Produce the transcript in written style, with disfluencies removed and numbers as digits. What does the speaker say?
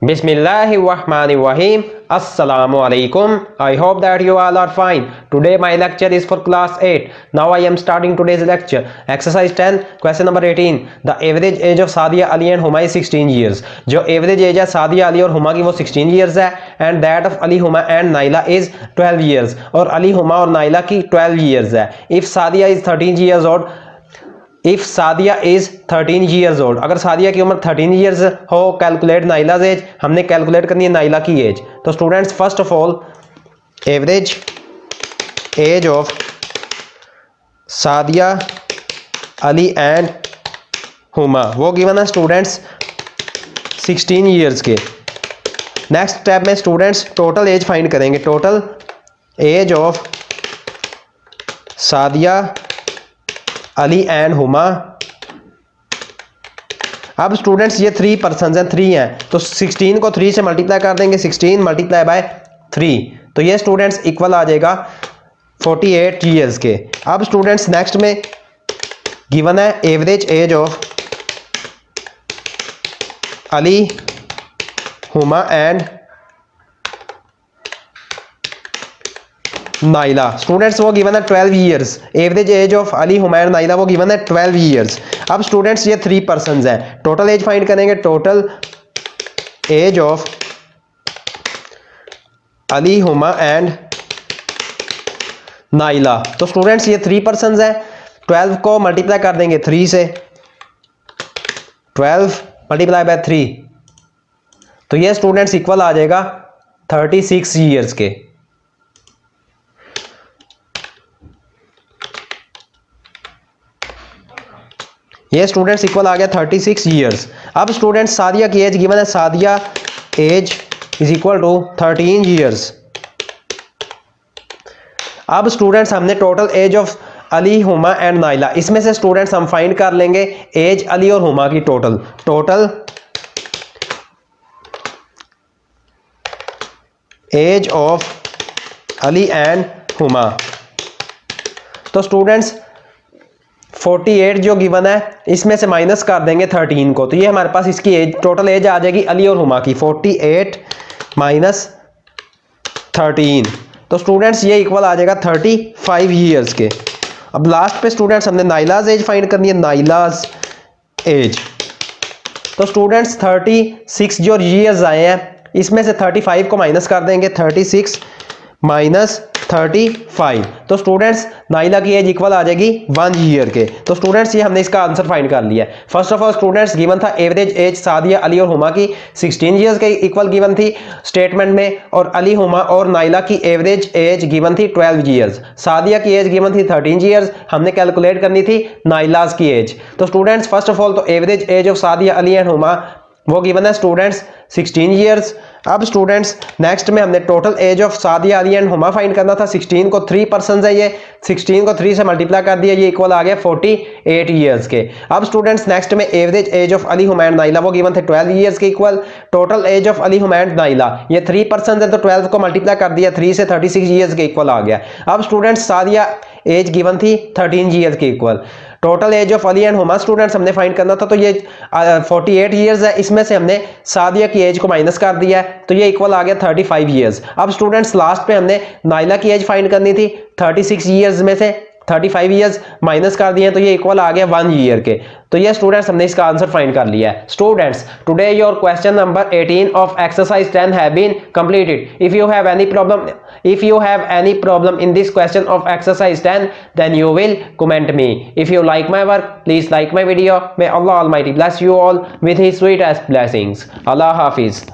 Bismillahirrahmanirrahim. Assalamu alaikum. I hope that you all are fine. Today my lecture is for class 8. Now I am starting today's lecture. Exercise 10, question number 18. The average age of Sadia Ali and Huma is 16 years. जो average age है सादिया अली और हुमा की वो 16 years है, and that of Ali, Huma and Naila is 12 years. और अली, हुमा और Naila की 12 years है. If Sadia is 13 years old, if Sadia is 13 years old, अगर सादिया की उम्र 13 years हो, कैलकुलेट नाइलाज एज, हमने कैलकुलेट करनी है नाइला की एज. तो students first of all average age of Sadia Ali and Huma वो गिवन है स्टूडेंट्स 16 years के. नेक्स्ट स्टेप में स्टूडेंट्स टोटल एज फाइंड करेंगे. Total age of Sadia Ali and Huma. अब स्टूडेंट्स ये 3 पर्सन हैं, 3 हैं, तो 16 को 3 से मल्टीप्लाई कर देंगे. 16 मल्टीप्लाई बाय 3, तो ये स्टूडेंट्स इक्वल आ जाएगा 48 years के. अब स्टूडेंट्स नेक्स्ट में गिवन है average age of Ali, Huma and Naila. Students वो गिवन है 12 years. Average age of Ali, Huma and Naila वो गिवन है 12 years. अब स्टूडेंट्स ये 3 पर्सन हैं, टोटल एज फाइंड करेंगे. Total age of Ali, Huma and Naila. तो स्टूडेंट्स ये 3 पर्सन हैं, 12 को मल्टीप्लाई कर देंगे 3 से. 12 मल्टीप्लाई बाय 3, तो ये स्टूडेंट्स इक्वल आ जाएगा 36 years के. ये स्टूडेंट्स इक्वल आ गया 36 years. अब स्टूडेंट्स सादिया की एज गिवन है, Sadia age is equal to 13 years. अब स्टूडेंट्स हमने total age of Ali, Huma and Naila, इसमें से स्टूडेंट्स हम फाइंड कर लेंगे एज अली और हुमा की total. Total age of Ali and Huma. तो स्टूडेंट्स 48 जो गिवन है इसमें से माइनस कर देंगे 13 को, तो ये हमारे पास इसकी एज टोटल एज आ जाएगी अली और हुमा की 48 माइनस 13. तो स्टूडेंट्स ये इक्वल आ जाएगा 35 years के. अब लास्ट पे स्टूडेंट्स हमने नाइलाज एज फाइंड करनी है. नाइलाज एज, तो स्टूडेंट्स 36 जो years आए हैं इसमें से 35 को माइनस कर देंगे. 36 माइनस 35, तो स्टूडेंट्स नाइला की एज इक्वल आ जाएगी 1 year के. तो स्टूडेंट्स ये हमने इसका आंसर फाइंड कर लिया है. First of all students given था एवरेज एज सादिया अली और हुमा की 16 years के इक्वल गिवन थी स्टेटमेंट में, और अली, हुमा और नाइला की एवरेज एज गिवन थी 12 years. सादिया की एज गिवन थी 13 years. हमने कैलकुलेट करनी थी नाइलाज की एज. तो स्टूडेंट्स फर्स्ट ऑफ ऑल तो average age of Sadia Ali and Huma वो गिवन है स्टूडेंट्स 16 years. अब स्टूडेंट्स नेक्स्ट में हमने total age of Sadia Ali and Huma find करना था. 16 को 3 पर्सन है, ये 16 को 3 से मल्टीप्लाई कर दिया, ये इक्वल आ गया 48 years के. अब स्टूडेंट्स नेक्स्ट में average age of Ali, Huma and Naila वो गिवन थे 12 years के equal. Total age of Ali, Huma and Naila ये 3 पर्सन है, तो 12 को मल्टीप्लाई कर दिया 3 से, 36 years के इक्वल आ गया. अब स्टूडेंट्स सादिया एज गिवन थी 13 years के equal. Total age of Ali and Huma students हमने फाइंड करना था, तो ये 48 years है, इसमें से हमने सादिया की एज को माइनस कर दिया है, तो ये इक्वल आ गया 35 years. अब स्टूडेंट्स लास्ट पे हमने नाइला की एज फाइंड करनी थी. 36 years में से 35 years माइनस कर दिए, तो ये इक्वल आ गया 1 year के. तो ये स्टूडेंट्स हमने इसका आंसर फाइंड कर लिया है. Students today your question number 18 of exercise 10 have been completed. If you have any problem in this question of exercise 10 then you will comment me. If you like my work, please like my video. May Allah Almighty bless you all with his sweetest blessings. Allah Hafiz.